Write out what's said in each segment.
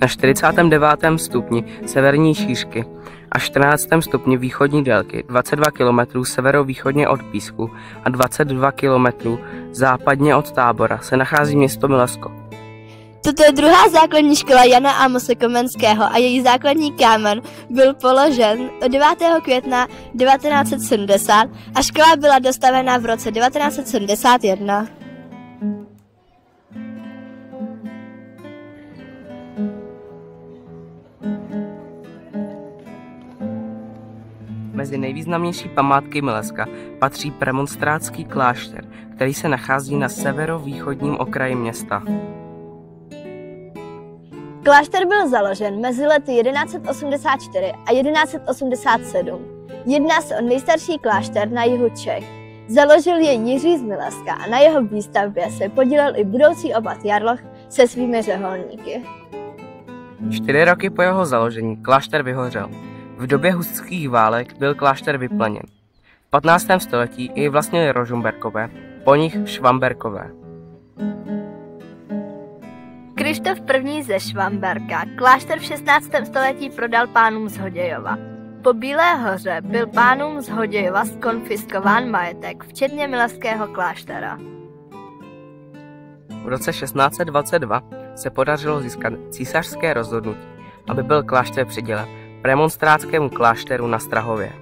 na 49. stupni severní šířky a 14. stupni východní délky 22 km severovýchodně od Písku a 22 km západně od Tábora se nachází město Milesko. Toto je druhá základní škola Jana Amose Komenského a její základní kámen byl položen 9. května 1970 a škola byla dostavena v roce 1971. Mezi nejvýznamnější památky Mileska patří premonstrátský klášter, který se nachází na severovýchodním okraji města. Klášter byl založen mezi lety 1184 a 1187. Jedná se o nejstarší klášter na jihu Čech. Založil jej Jiří z Mileska a na jeho výstavbě se podílel i budoucí opat Jarloch se svými řeholníky. 4 roky po jeho založení klášter vyhořel. V době husitských válek byl klášter vypleněn. V 15. století jej vlastnili Rožmberkové, po nich Švamberkové. Krištof I. ze Švamberka klášter v 16. století prodal pánům z Hodějova. Po Bílé hoře byl pánům z Hodějova zkonfiskován majetek, včetně Mileského kláštera. V roce 1622 se podařilo získat císařské rozhodnutí, aby byl klášter přidělen premonstrátskému klášteru na Strahově.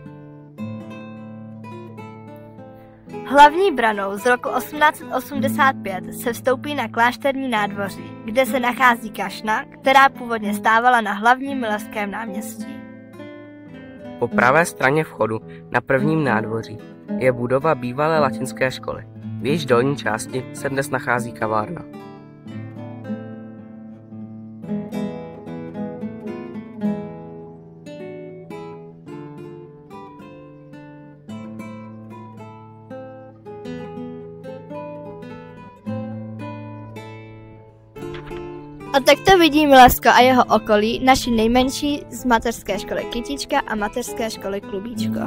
Hlavní branou z roku 1885 se vstoupí na klášterní nádvoří, kde se nachází kašna, která původně stávala na hlavním Mileském náměstí. Po pravé straně vchodu na prvním nádvoří je budova bývalé latinské školy. V jejíž dolní části se dnes nachází kavárna. A takto vidí Milesko a jeho okolí naši nejmenší z mateřské školy Kytička a mateřské školy Klubíčko.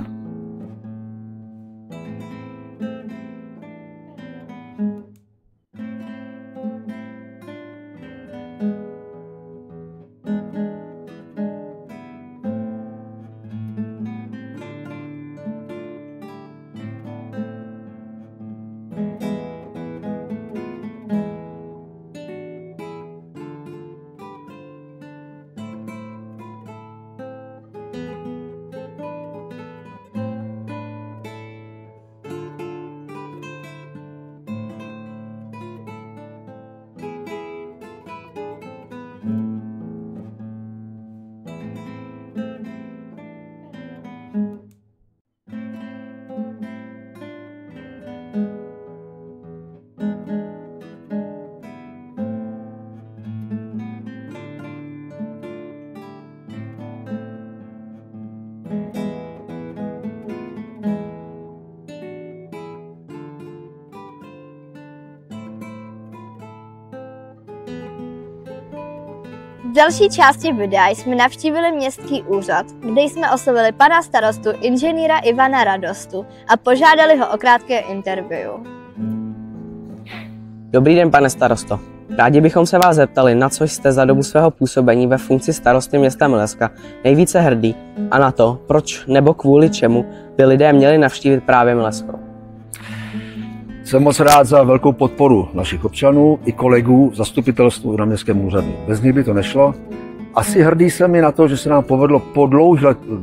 V další části videa jsme navštívili městský úřad, kde jsme oslovili pana starostu inženýra Ivana Radostu a požádali ho o krátké interview. Dobrý den, pane starosto. Rádi bychom se vás zeptali, na co jste za dobu svého působení ve funkci starosty města Mileska nejvíce hrdý a na to, proč nebo kvůli čemu by lidé měli navštívit právě Milesko. Jsem moc rád za velkou podporu našich občanů i kolegů v zastupitelstvu na městském úřadu. Bez nich by to nešlo. Asi hrdý jsem i na to, že se nám povedlo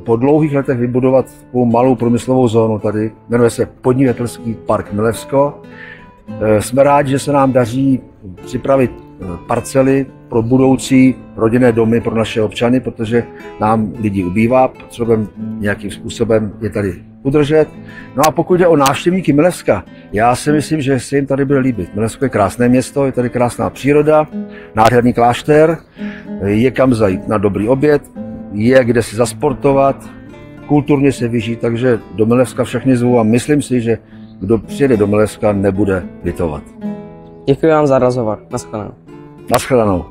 po dlouhých letech vybudovat takovou malou průmyslovou zónu tady. Jmenuje se Podnikatelský park Milevsko. Jsme rádi, že se nám daří připravit parcely pro budoucí rodinné domy pro naše občany, protože nám lidí ubývá, potřebujeme nějakým způsobem je tady udržet. No a pokud jde o návštěvníky Milevska, já si myslím, že se jim tady bude líbit. Milevsko je krásné město, je tady krásná příroda, nádherný klášter, je kam zajít na dobrý oběd, je kde si zasportovat, kulturně se vyžít, takže do Milevska všechny zvu a myslím si, že kdo přijede do Milevska, nebude litovat. Děkuji vám za rozhovor. Naschledanou. Naschledanou.